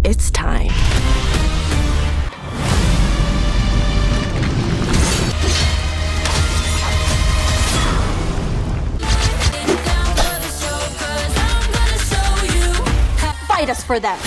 It's time. Fight us for them.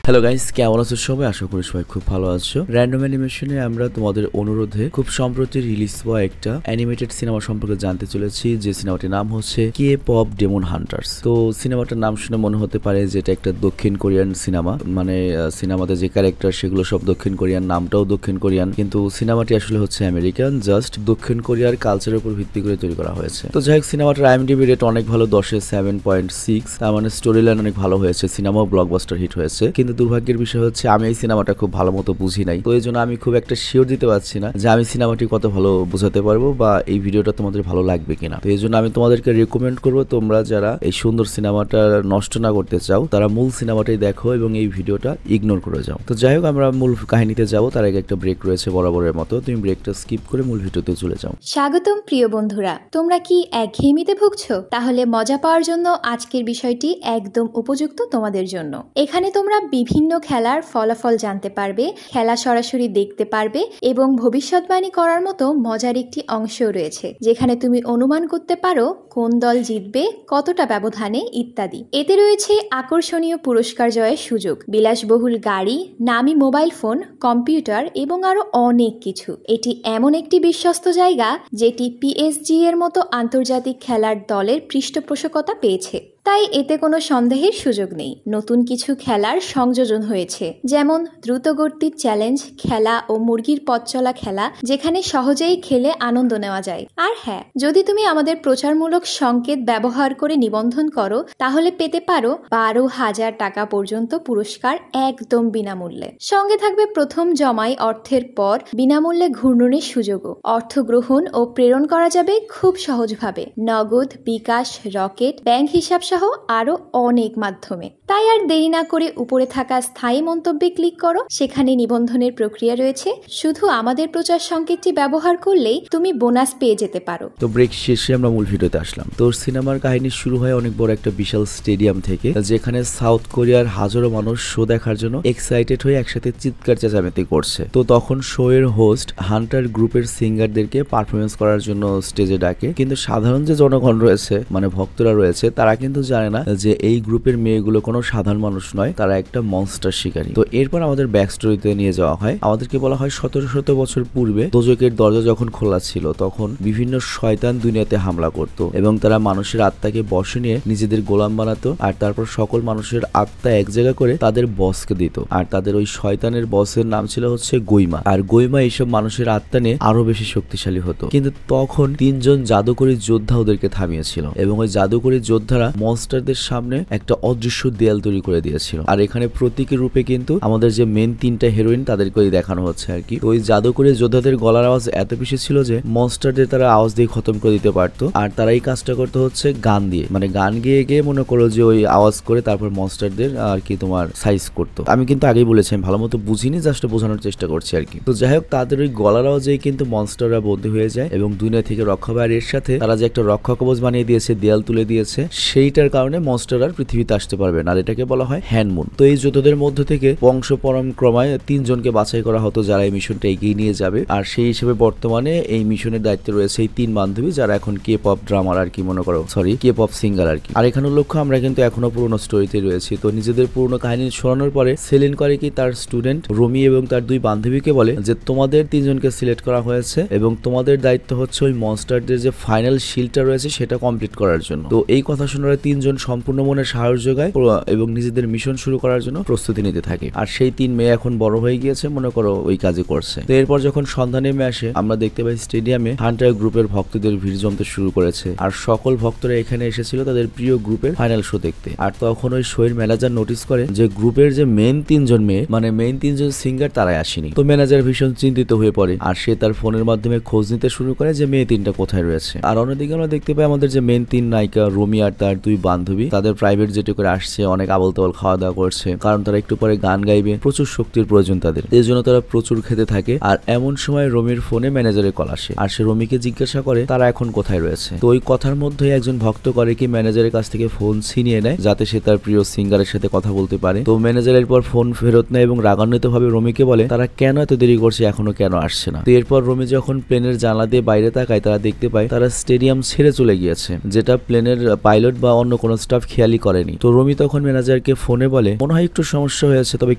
Hello guys, কেমন আছো সবাই? আশা করি সবাই খুব ভালো আছো। র্যান্ডম অ্যানিমেশনে আমরা তোমাদের অনুরোধে খুব সম্প্রতি রিলিজ হওয়া একটা অ্যানিমেটেড সিনেমা সম্পর্কে জানতে চলেছি, যে সিনেমাটির নাম হচ্ছে কে পপ ডেমন হান্টার্স। তো সিনেমাটার নাম শুনে মনে হতে পারে যে এটা একটা দক্ষিণ কোরিয়ান সিনেমা, মানে সিনেমাতে যে ক্যারেক্টার সেগুলো সব দক্ষিণ কোরিয়ান, নামটাও দক্ষিণ কোরিয়ান, কিন্তু সিনেমাটি আসলে হচ্ছে আমেরিকান, জাস্ট দক্ষিণ কোরিয়ার কালচারের উপর ভিত্তি করে তৈরি করা হয়েছে। তো যাই হোক, সিনেমাটার IMDb রেট অনেক ভালো, 10-এ 7.6। তার মানে স্টোরি লাইন অনেক ভালো হয়েছে, সিনেমাও ব্লকবাস্টার হিট হয়েছে। কিন্তু দুর্ভাগ্যের বিষয় হচ্ছে আমি এই সিনেমাটা খুব ভালো মতো বুঝি নাই, তো এই জন্য আমি খুব একটা শিওর দিতে পারছি না যে আমি সিনেমাটি কত ভালো বোঝাতে পারবো বা এই ভিডিওটা তোমাদের ভালো লাগবে কিনা। তো এই জন্য আমি তোমাদেরকে রেকমেন্ড করবো, তোমরা যারা এই সুন্দর সিনেমাটা নষ্ট না করতে চাও তারা মূল সিনেমাটাই দেখো এবং এই ভিডিওটা ইগনোর করে যাও। তো যাই হোক, আমরা মূল কাহিনীতে যাবো, তার আগে একটা ব্রেক রয়েছে বরাবরের মতো, তুমি ব্রেকটা স্কিপ করে মূল ভিডিওতে চলে যাও। স্বাগতম প্রিয় বন্ধুরা, তোমরা কি একঘেয়েমিতে ভুগছো? তাহলে মজা পাওয়ার জন্য আজকের বিষয়টি একদম উপযুক্ত তোমাদের জন্য। এখানে তোমরা বিভিন্ন খেলার ফলাফল জানতে পারবে, খেলা সরাসরি দেখতে পারবে এবং ভবিষ্যৎবাণী করার মতো মজার একটি অংশ রয়েছে, যেখানে তুমি অনুমান করতে পারো কোন দল জিতবে, কতটা ব্যবধানে ইত্যাদি। এতে রয়েছে আকর্ষণীয় পুরস্কার জয়ের সুযোগ, বিলাসবহুল গাড়ি, নামি মোবাইল ফোন, কম্পিউটার এবং আরো অনেক কিছু। এটি এমন একটি বিশ্বস্ত জায়গা যেটি PSG এর মতো আন্তর্জাতিক খেলার দলের পৃষ্ঠপোষকতা পেয়েছে, তাই এতে কোনো সন্দেহের সুযোগ নেই। নতুন কিছু খেলার সংযোজন হয়েছে, যেমন দ্রুতগতির চ্যালেঞ্জ খেলা ও মুরগির পথ চলা খেলা, যেখানে সহজেই খেলে আনন্দ নেওয়া যায়। আর হ্যাঁ, যদি তুমি আমাদের প্রচারমূলক সংকেত ব্যবহার করে নিবন্ধন করো তাহলে পেতে পারো 12,000 টাকা পর্যন্ত পুরস্কার একদম বিনামূল্যে। সঙ্গে থাকবে প্রথম জমাই অর্থের পর বিনামূল্যে ঘূর্ণনের সুযোগও। অর্থ গ্রহণ ও প্রেরণ করা যাবে খুব সহজভাবে, নগদ, বিকাশ, রকেট, ব্যাংক হিসাব সহ আরো অনেক মাধ্যমে। তাই আর দেরি না করে উপরে থাকা স্থায়ী মন্তব্যে ক্লিক করো, সেখানে নিবন্ধনের প্রক্রিয়া রয়েছে। শুধু আমাদের প্রচার সংকেতটি ব্যবহার করলেই তুমি বোনাস পেয়ে যেতে পারো। তো ব্রেক শেষে আমরা মূল ভিডিওতে আসলাম। তো সিনেমার কাহিনী শুরু হয় অনেক বড় একটা বিশাল স্টেডিয়াম থেকে, যেখানে সাউথ কোরিয়ার হাজারো মানুষ শো দেখার জন্য এক্সাইটেড হয়ে একসাথে চিৎকার চেঁচামেচি করছে। তো তখন শো এর হোস্ট হান্টার গ্রুপের সিঙ্গারদেরকে পারফরমেন্স করার জন্য স্টেজে ডাকে, কিন্তু সাধারণ যে জনগণ রয়েছে, মানে ভক্তরা রয়েছে, তারা কিন্তু জানে না যে এই গ্রুপের মেয়েগুলো কোনো সাধারণ মানুষ নয়, তারা একটা মনস্টার শিকারী। তো এরপর আমাদের ব্যাক স্টোরিতে নিয়ে যাওয়া হয়। আমাদেরকে বলা হয় 1700 বছর পূর্বে দোজকের দরজা যখন খোলা ছিল, তখন বিভিন্ন শয়তান দুনিয়াতে হামলা করত এবং তারা মানুষের আত্মাকে বশে নিয়ে নিজেদের গোলাম বানাতো, আর তারপর সকল মানুষের আত্মা এক জায়গা করে তাদের বসকে দিত। আর তাদের ওই শয়তানের বসের নাম ছিল হচ্ছে গৈমা। আর গৈমা এইসব মানুষের আত্মা নিয়ে আরো বেশি শক্তিশালী হতো। কিন্তু তখন 3 জন জাদুকরী যোদ্ধা ওদেরকে থামিয়েছিল এবং ওই জাদুকরী যোদ্ধারা মনস্টারদের সামনে একটা অদৃশ্য দেয়াল তৈরি করে দিয়েছিল। আর এখানে প্রতীকী রূপে কিন্তু আমাদের যে মেন 3টা হিরোইন তাদেরকেই দেখানো হচ্ছে আর কি। তো ওই জাদুকরী যোদ্ধাদের গলার আওয়াজ এত বেশি ছিল যে মনস্টারদের তারা আওয়াজ দিয়ে খতম করে দিতে পারতো। আর তারা এই কাজটা করতে হচ্ছে গান দিয়ে, মানে গান গিয়ে গিয়ে মনে করো যে ওই আওয়াজ করে তারপর মনস্টারদের আর কি তোমার সাইজ করতো। আমি কিন্তু আগেই বলেছি আমি ভালো মতো বুঝিনি, জাস্ট বোঝানোর চেষ্টা করছি আর কি। তো যাই হোক, তাদের ওই গলার আওয়াজেই কিন্তু মনস্টাররা বন্দী হয়ে যায় এবং দুনিয়া থেকে রক্ষা পায়। আর এর সাথে তারা যে একটা রক্ষা কবচ বানিয়ে দিয়েছে, দেয়াল তুলে দিয়েছে, সেইটার কারণে মনস্টার আর পৃথিবীতে আসতে পারবে না। আর এটাকে বলা হয় হ্যান্ডমুন। তো এই যোদ্ধাদের মধ্য থেকে বংশ পরম্পরায় 3 জনকে বাছাই করা হতো যারা এই মিশনটা এগিয়ে নিয়ে যাবে। আর সেই হিসেবে বর্তমানে এই মিশনের দায়িত্বে রয়েছে এই 3 বান্ধবী, যারা এখন কে পপ ড্রামার আর কি, মনে করো কে পপ সিঙ্গার আর কি। আর এখানে লক্ষ্য আমরা কিন্তু এখনো পুরোনো স্টোরিতে রয়েছি। তো নিজেদের পুরোনো কাহিনী শোনানোর পরে সেলিন করে কি তার স্টুডেন্ট রোমি এবং তার 2 বান্ধবীকে বলে যে তোমাদের 3 জনকে সিলেক্ট করা হয়েছে এবং তোমাদের দায়িত্ব হচ্ছে ওই মনস্টারদের যে ফাইনাল শিলটা রয়েছে সেটা কমপ্লিট করার জন্য। তো এই কথা শোনার 3 জন সম্পূর্ণ মনে সাহস যোগায় এবং নিজেদের মিশন শুরু করার জন্য প্রস্তুতি নিতে থাকে। আর সেই 3 মেয়ে এখন বড় হয়ে গিয়েছে, মনে করো ওই কাজই করছে। তো এরপর যখন সন্ধ্যা নেমে আসে, আমরা দেখতে পাই স্টেডিয়ামে হান্টার গ্রুপের ভক্তদের ভিড় জমতে শুরু করেছে। আর সকল ভক্তরা এখানে এসেছিল তাদের প্রিয় গ্রুপের ফাইনাল শো দেখতে। আর তখন ওই শো এর ম্যানেজার নোটিস করে যে গ্রুপের যে মেন 3 জন মেয়ে, মানে মেন 3 জন সিঙ্গার, তারাই আসেনি। তো ম্যানেজার ভীষণ চিন্তিত হয়ে পড়ে আর সে তার ফোনের মাধ্যমে খোঁজ নিতে শুরু করে যে মেয়ে 3টা কোথায় রয়েছে। আর অন্যদিকে আমরা দেখতে পাই আমাদের যে মেন 3 নায়িকা রোমি আর তার 2 বান্ধবী তাদের প্রাইভেট জেটে করে আসছে, অনেক আবল তাবল খাওয়া দাওয়া করছে, কারণ তারা একটু পরে গান গাইবে, প্রচুর শক্তির প্রয়োজন তাদের, এই জন্য তারা প্রচুর খেতে থাকে। আর এমন সময় রমির ফোনে ম্যানেজারের কল আসে, আর সে রমিকে জিজ্ঞাসা করে তারা এখন কোথায় রয়েছে। তো ওই কথার মধ্যে একজন ভক্ত করে কি ম্যানেজারের কাছ থেকে ফোন ছিনিয়ে নেয় যাতে সে তার প্রিয় সিঙ্গারের সাথে কথা বলতে পারে। তো ম্যানেজারের পর ফোন ফেরত নেয় এবং রাগান্বিত ভাবে রমিকে বলে তারা কেন এত দেরি করছে, এখনো কেন আসছে না। তো এরপর রমি যখন প্লেনের জানলা দিয়ে বাইরে তাকায় তারা দেখতে পায় তারা স্টেডিয়াম ছেড়ে চলে গিয়েছে, যেটা প্লেনের পাইলট বা অন্য কোনো স্টাফ খেয়ালই করেনি। তো রমি তখন ম্যানেজারকে ফোনে বলে মনে হয় একটু সমস্যা হয়েছে, তবে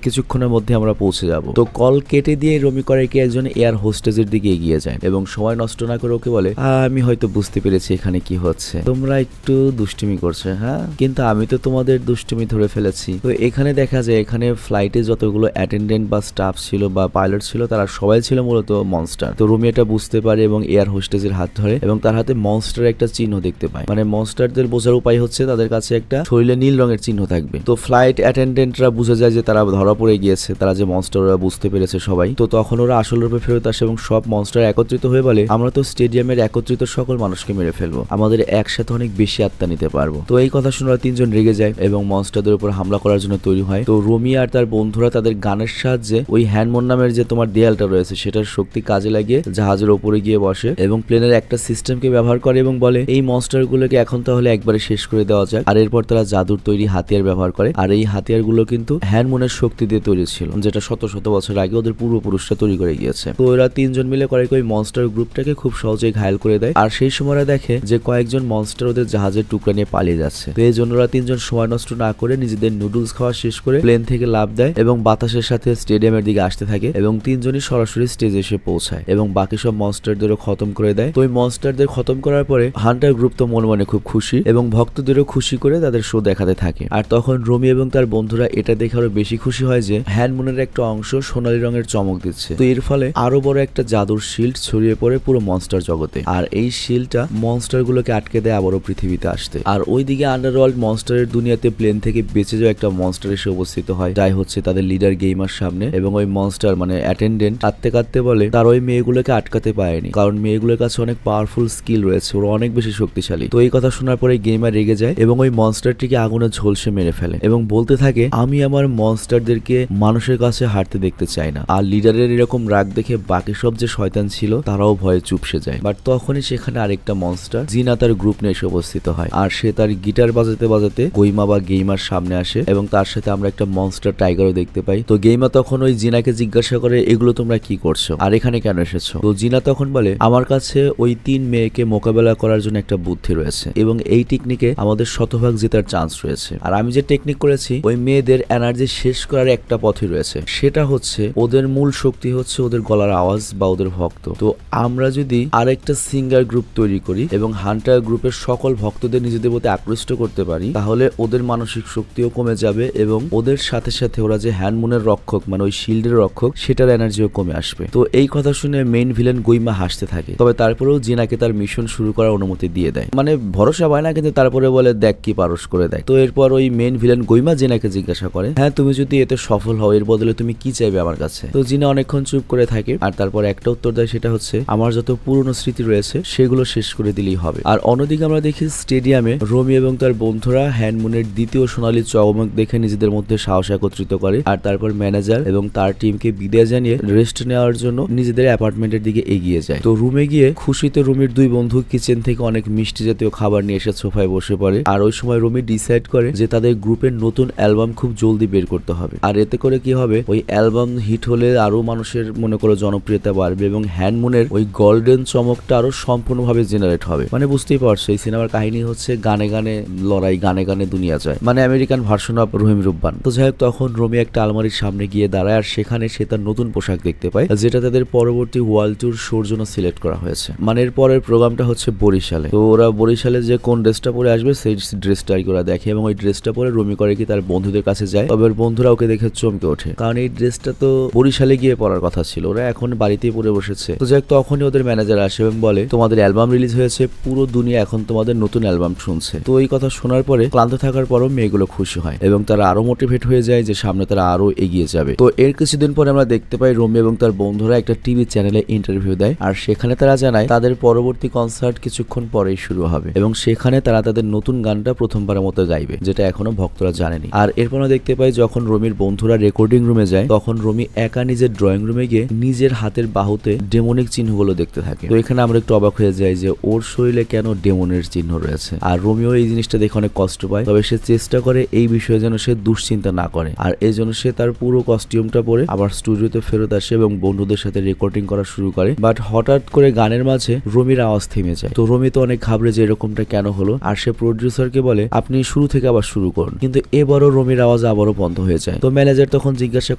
কিছুক্ষণের মধ্যে আমরা পৌঁছে যাব। তো কল কেটে দিয়ে রমি করে কি একজন এয়ার হোস্টেজের দিকে এগিয়ে যায় এবং সময় নষ্ট না করে ওকে বলে আমি হয়তো বুঝতে পেরেছি এখানে কি হচ্ছে, তোমরা একটু দুষ্টুমি করছো, হ্যাঁ, কিন্তু আমি তো তোমাদের দুষ্টুমি ধরে ফেলেছি। তো এখানে দেখা যায় এখানে ফ্লাইটে যতগুলো অ্যাটেন্ডেন্ট বা স্টাফ ছিল বা পাইলট ছিল তারা সবাই ছিল মূলত মনস্টার। তো রুমি এটা বুঝতে পারে এবং এয়ার হোস্টেজের হাত ধরে এবং তার হাতে মনস্টার একটা চিহ্ন দেখতে পায়। মানে মনস্টারদের বোঝার উপায় হচ্ছে তাদের কাছে একটা শরীরে নীল রঙের চিহ্ন থাকবে। তো ফ্লাইট অ্যাটেন্ডেন্টরা বুঝে যায় যে তারা ধরা পড়ে গিয়েছে, তারা যে মনস্টার ওরা বুঝতে পেরেছে সবাই। তো তখন ওরা আসল রূপে ফেরত আসে এবং সব মনস্টার একত্রিত হয়ে বলে আমরা তো স্টেডিয়ামের একত্রিত সকল মানুষকে মেরে ফেলবো, আমাদের একসাথে অনেক বেশি আত্মা নিতে পারবো। তো এই কথা শুনে তিনজন রেগে যায় এবং মনস্টারদের উপর হামলা করার জন্য তৈরি হয়। তো রুমি আর তার বন্ধুরা তাদের গানের সাহায্যে ওই হ্যান্ডমন নামের যে তোমার দেয়ালটা রয়েছে সেটার শক্তি কাজে লাগিয়ে জাহাজের উপরে গিয়ে বসে এবং প্লেনের একটা সিস্টেমকে ব্যবহার করে এবং বলে এই মনস্টারগুলোকে এখন তাহলে একবারে শেষ করে দেওয়া যাক। আর এরপর তারা জাদুর তৈরি হাতিয়ার ব্যবহার করে, আর এই হাতিয়ারগুলো কিন্তু হ্যান্ডমনের শক্তি দিয়ে তৈরি ছিল, যেটা শত শত বছর আগে ওদের পূর্বপুরুষরা তৈরি করে গিয়েছে। তো ওরা তিনজন মিলে করে ওই মনস্টার গ্রুপটাকে খুব সহজেই ঘায়েল করে দেয়। আর সেই সময় দেখে যে কয়েকজন মনস্টার ওদের জাহাজের টুকরা নিয়ে পালিয়ে যাচ্ছে। তো এই জন্য ওরা তিনজন সময় নষ্ট না করে নিজেদের নুডলস খাওয়া শেষ করে প্লেন থেকে লাফ দেয় এবং বাতাসের সাথে স্টেডিয়ামের দিকে আসতে থাকে এবং তিনজনই সরাসরি স্টেজে এসে পৌঁছায় এবং বাকি সব মনস্টারদেরও খতম করে দেয়। তো ওই মনস্টারদের খতম করার পরে হান্টার গ্রুপ তো মনে মনে খুব খুশি এবং ভক্তদেরও খুশি করে তাদের শো দেখাতে থাকে। আর তখন রমি এবং তার বন্ধুরা এটা দেখে আরো বেশি খুশি হয় যে হ্যান্ডমুনের একটা অংশ সোনালী রঙের চমক দিচ্ছে। তো এর ফলে আরো বড় একটা জাদুর শিল্ড ছড়িয়ে পড়ে পুরো মনস্টার জগতে, আর এই শিল্ডটা মনস্টার গুলোকে আটকে দেয় আবারও পৃথিবীতে আসতে। আর ওইদিকে আন্ডারওয়ার্ল্ড মনস্টারের দুনিয়াতে প্লেন থেকে বেঁচে যাওয়া একটা মনস্টার এসে উপস্থিত হয়, যাই হচ্ছে তাদের লিডার গেমার সামনে এবং ওই মনস্টার মানে অ্যাটেন্ডেন্ট কাঁদতে কাঁদতে বলে তার ওই মেয়েগুলোকে আটকাতে পারেনি, কারণ মেয়েগুলোর কাছে অনেক পাওয়ারফুল স্কিল রয়েছে, ওরা অনেক বেশি শক্তিশালী। তো এই কথা শোনার পরে গেমার রেগে যায় এবং ওই মনস্টারটিকে আগুনে ঝলসে মেরে ফেলে এবং বলতে থাকে আমি আমার মনস্টারদেরকে মানুষের কাছে হারতে দেখতে চাই না। আর লিডারের এরকম রাগ দেখে বাকি সব যে শয়তান ছিল তারাও ভয়ে চুপসে যায়। বাট তখনই সেখানে আরেকটা মনস্টার জিনা তার গ্রুপ নিয়ে এসে উপস্থিত হয়, আর সে তার গিটার বাজাতে বাজাতে গইমা বা গেমার সামনে আসে এবং তার সাথে আমরা একটা মনস্টার টাইগারও দেখতে পাই। তো গেমা তখন ওই জিনাকে জিজ্ঞাসা করে এগুলো তোমরা কি করছো আর এখানে কেন এসেছো? তো জিনা তখন বলে আমার কাছে ওই তিন মেয়েকে মোকাবেলা করার জন্য একটা বুদ্ধি রয়েছে এবং এই টেকনিকে আমাদের শতভাগ জেতার চান্স রয়েছে। আর আমি যে টেকনিক করেছি ওই মেয়েদের এনার্জি শেষ করার একটা পথই রয়েছে, সেটা হচ্ছে ওদের মূল শক্তি হচ্ছে ওদের গলার আওয়াজ বা ওদের ভক্ত। তো আমরা যদি আরেকটা সিঙ্গার গ্রুপ তৈরি করি এবং হান্টার গ্রুপের সকল ভক্তদের নিজেদের প্রতি আকৃষ্ট করতে পারি তাহলে ওদের মানসিক শক্তিও কমে যাবে এবং ওদের সাথে সাথে ওরা যে হ্যান্ডমুনের রক্ষক মানে ওই শিল্ডের রক্ষক সেটার এনার্জিও কমে আসবে। তো এই কথা শুনে মেইন ভিলেন গইমা হাসতে থাকে, তবে তারপরেও জিনাকে তার মিশন শুরু করার অনুমতি দিয়ে দেয়। মানে ভরসা পায় না, কিন্তু তারপরে বলে দেখ কি পারস করে দেয়। তো এরপর ওই মেইন ভিলেন গইমা জিনাকে জিজ্ঞাসা করে হ্যাঁ তুমি যদি এতে সফল হও এর বদলে তুমি কি চাইবে আমার কাছে? তো জিনা অনেকক্ষণ চুপ করে থাকে আর তারপর একটা উত্তর দেয়, সেটা হচ্ছে আমার যত পুরনো স্মৃতি রয়েছে সেগুলো শেষ করে দিলেই হবে। আর অন্যদিকে আমরা দেখি স্টেডিয়ামে রমি এবং তার বন্ধুরা হ্যান্ডমুনের দ্বিতীয় সোনালী চমক দেখে নিজেদের মধ্যে সাহস একত্রিত করে আর তারপর ম্যানেজার এবং তার টিমকে বিদায় জানিয়ে রেস্ট নেওয়ার জন্য নিজেদের অ্যাপার্টমেন্টের দিকে এগিয়ে যায়। তো রুমে গিয়ে খুশিতে রুমির দুই বন্ধু কিচেন থেকে অনেক মিষ্টি জাতীয় খাবার নিয়ে এসে সোফায় বসে পড়ে। আর ওই সময় রুমি ডিসাইড করে যে তাদের গ্রুপের নতুন অ্যালবাম খুব জলদি বের করতে হবে, আর এতে করে কি হবে ওই অ্যালবাম হিট হলে আরো মানুষের মনে করো জনপ্রিয়তা বাড়বে এবং হ্যান্ডমুনের ওই গোল্ডেন চমকটা আরো সম্পূর্ণভাবে জেনারেট হবে। মানে বুঝতেই পারছো এই সিনেমার কাহিনী হচ্ছে গানে গানে লড়াই, গানে গানে দুনিয়া জয়, মানে আমেরিকান ভার্সন অফ রহিম রুব্বান। তো যাই হোক তখন রমি একটা আলমারির সামনে গিয়ে দাঁড়ায় আর সেখানে সে তার নতুন পোশাক দেখতে পায় যেটা তাদের পরবর্তী ওয়ার্ল্ড ট্যুর শোর জন্য সিলেক্ট করা হয়েছে। মানে এর পরের প্রোগ্রামটা হচ্ছে বরিশালে। তো ওরা বরিশালে যে কোন ড্রেসটা পরে আসবে সেই ড্রেসটা আর কি ওরা দেখে এবং ওই ড্রেসটা পরে রমি করে কি তার বন্ধুদের কাছে যায়, তবে বন্ধুরা ওকে দেখে চমকে ওঠে কারণ এই ড্রেসটা তো বরিশালে গিয়ে পরার কথা ছিল, ওরা এখন বাড়িতেই পরে বসেছে। তো যাই হোক তখনই ওদের ম্যানেজার আসে এবং বলে তোমাদের অ্যালবাম রিলিজ হয়েছে, পুরো দুনিয়া এখন তোমাদের নতুন অ্যালবাম শুনছে। তো এই কথা শোনার পরে ক্লান্ত থাকার পরও মেয়েগুলো খুশি হয় এবং তারা আরো মোটিভেট হয়ে যায় যে সামনে তারা আরো এগিয়ে যাবে। তো এর কিছুদিন পরে আমরা দেখতে পাই রমি এবং তার বন্ধুরা একটা টিভি চ্যানেলে ইন্টারভিউ দেয় আর সেখানে তারা জানায় তাদের পরবর্তী কনসার্ট কিছুক্ষণ পরেই শুরু হবে এবং সেখানে তারা তাদের নতুন নতুন গানটা প্রথমবারের মতো গাইবে, যেটা এখনো ভক্তরা জানেনি। আর এরপর দেখতে পাই যখন রমির বন্ধুরা রেকর্ডিং রুমে যায় তখন রমি একা নিজের ড্রয়িং রুমে গিয়ে নিজের হাতের বাহুতে ডেমনিক চিহ্নগুলো দেখতে থাকে। তো এখানে আমরা একটু অবাক হয়ে যাই যে ওর শরীরে কেন ডেমনের চিহ্ন রয়েছে। আর রোমিও এই জিনিসটা দেখে অনেক কষ্ট পায়, তবে সে চেষ্টা করে এই বিষয়ে যেন সে দুশ্চিন্তা না করে। আর এই জন্য সে তার পুরো কস্টিউমটা পরে আবার স্টুডিওতে ফেরত আসে এবং বন্ধুদের সাথে রেকর্ডিং করা শুরু করে। বাট হঠাৎ করে গানের মাঝে রমির আওয়াজ থেমে যায়। তো রমি তো অনেক ঘাবড়ে যে এরকমটা কেন হলো, আর সে প্রডিউসারকে বলে আপনি শুরু থেকে আবার শুরু করুন। কিন্তু এবারও রমির আওয়াজ আবারও বন্ধ হয়ে যায়। তো ম্যানেজার তখন জিজ্ঞাসা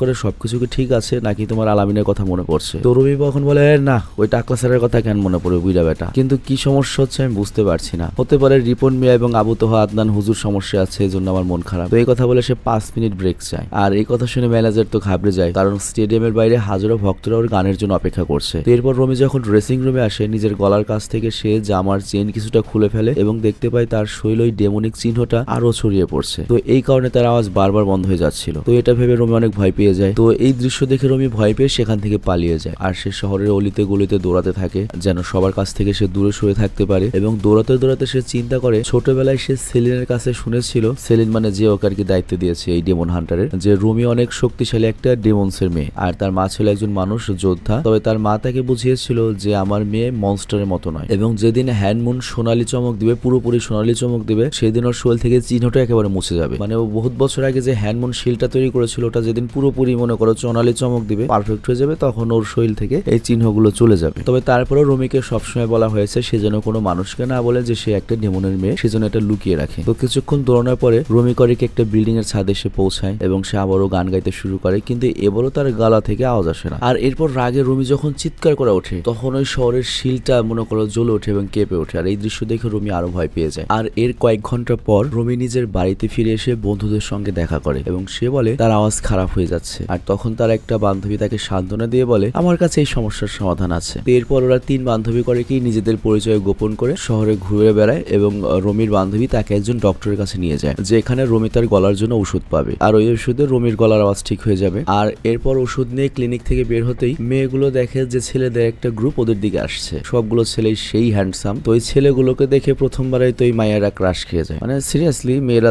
করে সবকিছু কি ঠিক আছে নাকি তোমার আলামিনের কথা মনে পড়ছে। তো রমি তখন বলে না, ওই টাকলা স্যারের কথা কেন মনে পড়ে বুইড়া বেটা। কিন্তু কি সমস্যা হচ্ছে আমি বুঝতে পারছি না। হতে পারে রিপন মিয়া এবং আবু তোহা আদনান হুজুর সমস্যা আছে, এই জন্য আমার মন খারাপ। তো এই কথা বলে সে 5 মিনিট ব্রেক চায়। আর এই কথা শুনে ম্যানেজার তো ঘাবড়ে যায়, কারণ স্টেডিয়ামের বাইরে হাজারো ভক্তরা ওর গানের জন্য অপেক্ষা করছে। তো এরপর রমি যখন ড্রেসিং রুমে আসে নিজের গলার কাছ থেকে সে জামার চেন কিছুটা খুলে ফেলে এবং দেখতে পায় তার শৈল ওই ডেমনিক চিহ্নটা আরো ছড়িয়ে পড়ছে। তো এই কারণে তার আওয়াজ বারবার বন্ধ হয়ে যাচ্ছিল। তো এটা ভেবে রমি অনেক ভয় পেয়ে যায়। তো এই দৃশ্য দেখে রমি ভয় পেয়ে সেখান থেকে পালিয়ে যায়। আর সে শহরের অলিতে গলিতে দৌড়াতে থাকে যেন সবার কাছ থেকে সে দূরে সরে থাকতে পারে। এবং দৌড়াতে দৌড়াতে সে চিন্তা করে ছোটবেলায় সে সেলিনের কাছে শুনেছিল, সেলিন মানে যে ওকে আর কি দায়িত্ব দিয়েছে এই ডেমন হান্টারের, যে রুমি অনেক শক্তিশালী একটা ডেমন্সের মেয়ে আর তার মা ছিল একজন মানুষ যোদ্ধা। তবে তার মা তাকে বুঝিয়েছিল যে আমার মেয়ে মনস্টারের মতো নয়, এবং যেদিন হ্যান্ডমুন সোনালী চমক দিবে, পুরোপুরি সোনালী চমক দিবে, সেদিন ওর শরীর থেকে চিহ্নটা একেবারে মুছে যাবে। মানে ও বহুত বছর আগে যে হ্যান্ডমুন শিলটা তৈরি করেছিল ওটা যেদিন পুরোপুরি মনে করো সোনালী চমক দিবে, পারফেক্ট হয়ে যাবে, তখন ওর শরীর থেকে এই চিহ্নগুলো চলে যাবে। তবে তারপরেও রমিকে সবসময় বলা হয়েছে সে যেন কোনো মানুষকে না বলে যে সে একটা ডেমনের মেয়ে, সেজন্য এটা লুকিয়ে রাখে। তো কিছুক্ষণ দৌড়ানোর পরে রমি করিকে একটা বিল্ডিং এর ছাদে এসে পৌঁছায় এবং সে আবারও গান গাইতে শুরু করে, কিন্তু এবারও তার গলা থেকে আওয়াজ আসে না। আর এরপর রাগে রমি যখন চিৎকার করে ওঠে তখন ওই শহরের শিলটা মনে করো জ্বলে ওঠে এবং কেঁপে ওঠে। আর এই দৃশ্য দেখে রমি আরো ভয় পেয়ে যায়। আর এর কয়েক ঘন্টা পর রমি নিজের বাড়িতে ফিরে এসে বন্ধুদের সঙ্গে দেখা করে এবং সে বলে তার আওয়াজ খারাপ হয়ে যাচ্ছে। আর তখন তার একটা বান্ধবী তাকে সান্ত্বনা দিয়ে বলে আমার কাছে এই সমস্যার সমাধান আছে। এরপর ওরা 3 বান্ধবী করে কি নিজেদের পরিচয় গোপন করে শহরে ঘুরে বেড়ায় এবং রমির বান্ধবী তাকে একজন ডক্টরের কাছে নিয়ে যায়, যেখানে রমি তার গলার জন্য ওষুধ পাবে আর ওই ওষুধে রমির গলার আওয়াজ ঠিক হয়ে যাবে। আর এরপর ওষুধ নিয়ে ক্লিনিক থেকে বের হতেই মেয়েগুলো দেখে যে ছেলেদের একটা গ্রুপ ওদের দিকে আসছে। সবগুলো ছেলে সেই হ্যান্ডসাম। তো ওই ছেলেগুলোকে দেখে প্রথমবারে তো ওই মায়েরা ক্রাশ খেয়ে যায়, মানে সিরিয়াসলি মেয়েরা।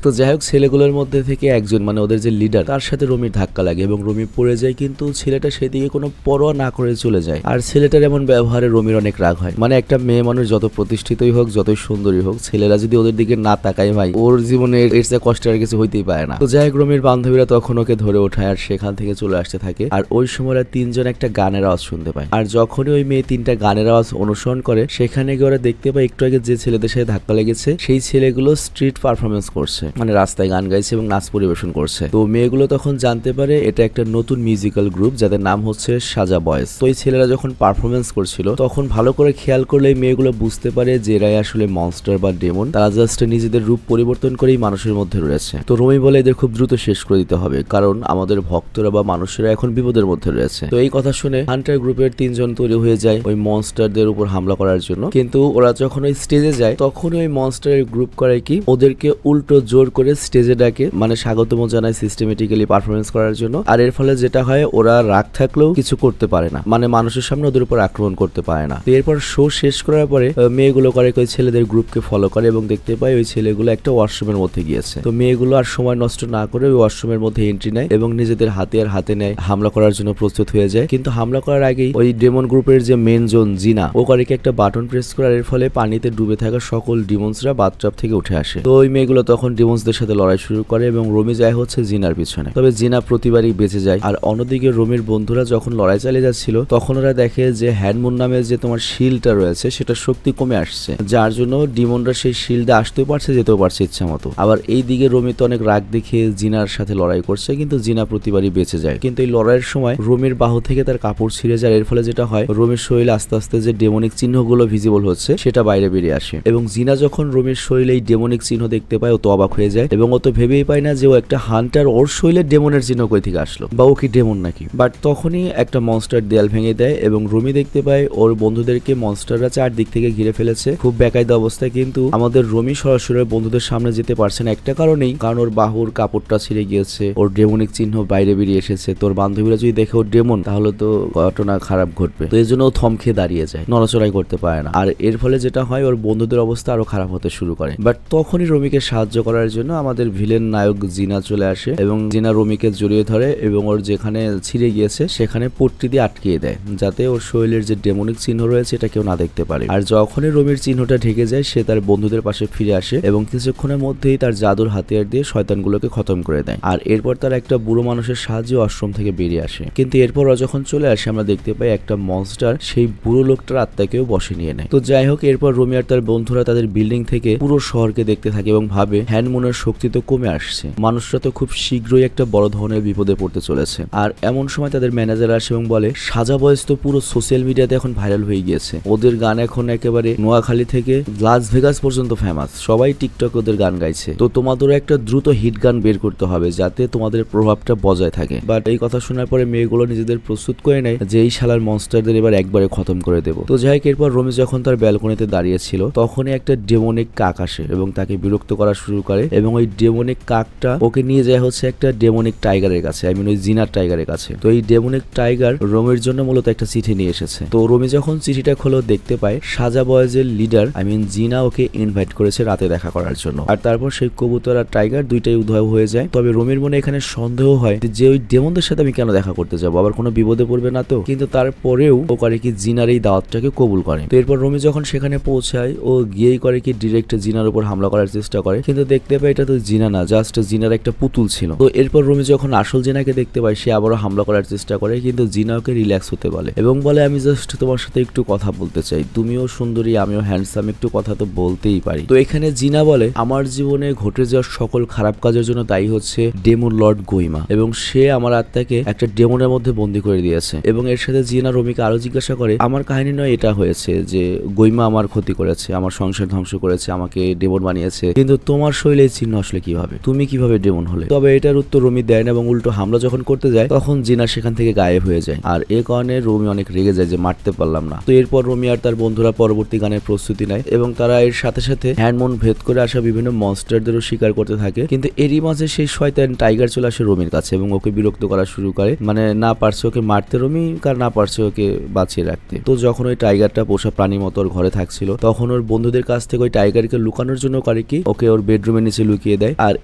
তো যাই হোক ছেলেগুলোর মধ্যে থেকে একজন মানে ওদের যে লিডার তার সাথে রমির ধাক্কা লাগে এবং রমি পড়ে যায়, কিন্তু ছেলেটা সেদিকে কোনো পরোয়া না করে চলে যায়। আর ছেলেটার এমন ব্যবহারে রমির অনেক রাগ হয়। মানে একটা মেয়ে মানুষ যত প্রতিষ্ঠিতই হোক যতই সুন্দরী হোক, ছেলেরা যদি ওদের দিকে না তাকায় ভাই ওর জীবনে এর চেয়ে কষ্টের আর কিছু হইতেই পারে না। তো যাই হোক রমির বান্ধবীরা তখন ওকে ধরে ওঠায় আর সেখান থেকে চলে আসতে থাকে। আর ওই সময় 3জন একটা গানের আওয়াজ শুনতে পায়। আর যখনই ওই মেয়ে 3টা গানের আওয়াজ অনুসরণ করে সেখানে গিয়ে ওরা দেখতে পায় একটু আগে যে ছেলেদের সাথে ধাক্কা লেগেছে সেই ছেলেগুলো স্ট্রিট পারফরমেন্স করছে, মানে রাস্তায় গান গাইছে এবং নাচ পরিবেশন করছে। তো মেয়েগুলো তখন জানতে পারে এটা একটা নতুন মিউজিক্যাল গ্রুপ যাদের নাম হচ্ছে সাজা বয়েজ। তো এই ছেলেরা যখন পারফরমেন্স করছিল তখন ভালো করে খেয়াল করলে মেয়েগুলো বুঝতে পারে যে এরাই আসলে মনস্টার বা ডেমন, তারা জাস্ট নিজেদের রূপ পরিবর্তন করেই মানুষের মধ্যে রয়েছে। তো রমি বলে এদের খুব দ্রুত শেষ করে দিতে হবে, কারণ আমাদের ভক্তরা বা মানুষেরা এখন বিপদের মধ্যে রয়েছে। তো এই কথা শুনে হান্টার গ্রুপের 3জন তৈরি হয়ে যায় ওই মনস্টারদের উপর হামলা করার জন্য। কিন্তু ওরা যখন ওই স্টেজে যায় তখন ওই মনস্টারের গ্রুপ করে কি ওদেরকে উল্টো জোর করে স্টেজে ডাকে, মানে স্বাগতম জানায় সিস্টেমেটিক্যালি পারফরমেন্স করার জন্য। আর এর ফলে যেটা হয় ওরা রাগ থাকলেও কিছু করতে পারে না, মানে মানুষের সামনে ওদের উপর আক্রমণ করতে পারে না। তো এরপর শো শেষ করার পরে মেয়েগুলো করে ওই ছেলেদের গ্রুপকে ফলো করে এবং দেখতে পায় ওই ছেলেগুলো একটা ওয়াশরুমের মধ্যে গিয়েছে। তো মেয়েগুলো আর সময় নষ্ট না করে ওই ওয়াশরুমের মধ্যে এন্ট্রি নেয় এবং নিজেদের হাতে নেয় হামলা করার জন্য প্রস্তুত হয়ে যায়। কিন্তু হামলা করার আগেই ওই ডেমন গ্রুপের যে মেন জোন জিনা ও করে একটা বাটন প্রেস করার এর ফলে পানিতে ডুবে থাকা সকল ডিমন্সরা বাথটাব থেকে উঠে আসে। তো ওই মেয়েগুলো তখন ডিমন্সদের সাথে লড়াই শুরু করে এবং রমি যায় হচ্ছে জিনার পিছনে। তবে জিনা প্রতিবারই বেঁচে যায়। আর অন্যদিকে রমির বন্ধুরা যখন লড়াই চালিয়ে যাচ্ছিল তখন ওরা দেখে যে হ্যান্ডমুন নামে যে তোমার শিলটা রয়েছে সেটা শক্তি কমে আসছে, যার জন্য ডিমনরা সেই শিল্ডে আসতেও পারছে যেতেও পারছে ইচ্ছা মতো। আবার এই দিকে রমি তো অনেক রাগ দেখিয়ে জিনার সাথে লড়াই করছে, কিন্তু জিনা প্রতিবারই বেঁচে যায়। কিন্তু এই লড়াইয়ের সময় রমির বাহু থেকে তার কাপড় ছিঁড়ে যায়। এর ফলে যেটা হয় রমির শরীরে আস্তে আস্তে যে ডেমনিক চিহ্নগুলো ভিজিবল হচ্ছে সেটা বাইরে বেরিয়ে আসে। এবং জিনা যখন রমির শরীরে এই ডেমনিক চিহ্ন দেখতে পায় ও তো অবাক হয়ে যায় এবং ও তো ভেবেই পায় না যে ও একটা হান্টার, ওর শরীরে ডেমনের চিহ্ন কই থেকে আসলো বা ও কি ডেমন নাকি। বাট তখনই একটা মনস্টার দেয়াল ভেঙে দেয় এবং রমি দেখতে পায় ওর বন্ধুদেরকে মনস্টাররা চারদিক থেকে ঘিরে ফেলেছে খুব বেকায়দা অবস্থায়। কিন্তু আমাদের রমি সরাসরি বন্ধুদের সামনে যেতে পারছে না একটা কারণেই, কারণ ওর বাহুর কাপড়টা ছিঁড়ে গিয়েছে, ওর ডেমনিক চিহ্ন বাইরে বেরিয়ে এসেছে। তোর বান্ধবীরা যদি দেখে ওর ডেমন তাহলে তো ঘটনা খারাপ ঘটবে। তো এই জন্য ও থমকে দাঁড়িয়ে যায়, নড়াচড়াই করতে পারে না। আর এর ফলে যেটা হয় ওর বন্ধুদের অবস্থা আরো খারাপ খারাপ হতে শুরু করে। বাট তখনই রমিকে সাহায্য করার জন্য আমাদের ভিলেন নায়ক জিনা চলে আসে এবং জিনা রমিকে জড়িয়ে ধরে এবং ওর যেখানে ছিঁড়ে গিয়েছে সেখানে পট্টি দিয়ে আটকিয়ে দেয়, যাতে ওর শরীরের যে ডেমনিক চিহ্ন রয়েছে এটা কেউ না দেখতে পারে। আর যখনই রমির চিহ্নটা ঢেকে যায় সে তার বন্ধুদের পাশে ফিরে আসে এবং কিছুক্ষণের মধ্যেই তার জাদুর হাতিয়ার দিয়ে শয়তানগুলোকে খতম করে দেয়। আর এরপর তার একটা বুড়ো মানুষের সাহায্যে আশ্রম থেকে বেরিয়ে আসে। কিন্তু এরপর যখন চলে আসে আমরা দেখতে পাই একটা মনস্টার সেই বুড়ো লোকটার আত্মাকেও বসে নিয়ে নেয়। তো যাই হোক, এরপর রমি আর তার বন্ধুরা তাদের বিল্ডিং থেকে পুরো শহরকে দেখতে থাকে এবং ভাবে হ্যান্ডমুনের শক্তি তো কমে আসছে, মানুষরা তো খুব শীঘ্রই একটা বড় ধরনের বিপদে পড়তে চলেছে। আর এমন সময় তাদের ম্যানেজার আসে এবং বলে সাজা বয়েজ তো পুরো সোশ্যাল মিডিয়াতে এখন ভাইরাল হয়ে গিয়েছে, ওদের গান এখন একেবারে নোয়াখালী থেকে লাস ভেগাস পর্যন্ত ফেমাস, সবাই টিকটক ওদের গান গাইছে, তো তোমাদেরও একটা দ্রুত হিট গান বের করতে হবে যাতে তোমাদের প্রভাবটা বজায় থাকে। বাট এই কথা শোনার পরে মেয়েগুলো নিজেদের প্রস্তুত করে নেয় যে এই শালার মনস্টারদের এবার একবারে খতম করে দেবো। তো যাই হোক, এরপর রমি যখন তার ব্যালকনিতে দাঁড়িয়েছিল তখনই একটা ডেমনিক কাক আসে এবং তাকে বিরক্ত করা শুরু করে এবং ওই ডেমনিক কাকটা ওকে নিয়ে যায় হচ্ছে একটা ডেমনিক টাইগারের কাছে, আই মিন ওই জিনার টাইগারের কাছে। তো এই ডেমনিক টাইগার রমির জন্য মূলত একটা চিঠি নিয়ে এসেছে। তো রমি যখন চিঠিটা খোলো দেখতে পায় সাজা বয়েজের লিডার আই মিন জিনা ওকে ইনভাইট করেছে রাতে দেখা করার জন্য। আর তারপর সেই কবুতর আর টাইগার দুইটাই উধাও হয়ে যায়। তবে রমির মনে এখানে সন্দেহ হয় যে ওই ডেমনদের সাথে আমি কেন দেখা করতে যাবো, আবার কোনো বিপদে পড়বে না তো। কিন্তু তারপরেও ও করে কি জিনার এই দাওয়াতটাকে কবুল করে। তো এরপর রমি যখন সেখানে পৌঁছায় ও গিয়েই করে কি ডিরেক্ট জিনার উপর হামলা করার চেষ্টা করে, কিন্তু দেখতে পায় এটা তো জিনা না, জাস্ট জিনার একটা পুতুল ছিল। তো এরপর রমি যখন আসল জিনাকে দেখতে পায় সে আবারও হামলা করার চেষ্টা করে, কিন্তু জিনা ওকে রিল্যাক্স হতে বলে এবং বলে আমি জাস্ট তোমার সাথে একটু কথা বলতে চাই, তুমিও সুন্দরী আমিও হ্যান্ডসাম, একটু কথা তো বলতেই পারি। তো এখানে জিনা বলে আমার জীবনে ঘটে যাওয়ার সকল খারাপ কাজের জন্য দায়ী হচ্ছে ডেমন লর্ড গোইমা এবং সে আমার আত্মাকে একটা ডেমনের মধ্যে বন্দী করে দিয়েছে। এবং এর সাথে জিনা রমিকে আরো জিজ্ঞাসা করে আমার কাহিনী নয় এটা হয়েছে যে গোইমা আমার ক্ষতি করেছে, আমার সংসার ধ্বংস করেছে, আমাকে ডেমন বানিয়েছে, কিন্তু তোমার শরীরে চিহ্ন আসলে কিভাবে, তুমি কিভাবে ডেমন হলে? তবে এটার উত্তর রমি দেয় না এবং উল্টো হামলা যখন করতে যায় তখন জিনা সেখান থেকে গায়েব হয়ে যায়। আর এ কারণে রমি অনেক রেগে যায় যে মারতে পারলাম না। তো এরপর রমি আর তার বন্ধুরা পরবর্তী গানের প্রস্তুতি নেয় এবং তারা এর সাথে সাথে হ্যান্ডমন ভেদ করে আসা বিভিন্ন মনস্টারদেরও শিকার করতে থাকে। কিন্তু এরই মাঝে সেই শয়তান টাইগার চলে আসে রমির কাছে এবং ওকে বিরক্ত করা শুরু করে, মানে না পারছে ওকে মারতে রমি, কার না পারছে ওকে বাঁচিয়ে রাখতে। তো যখন ওই টাইগারটা পোষা প্রাণী মতো ওর ঘরে থাকছিল তখন ওর বন্ধুদের কাছ থেকে ওই টাইগারকে লুকানোর জন্য করে কি ওকে ওর বেডরুমের নিচে লুকিয়ে দেয়। আর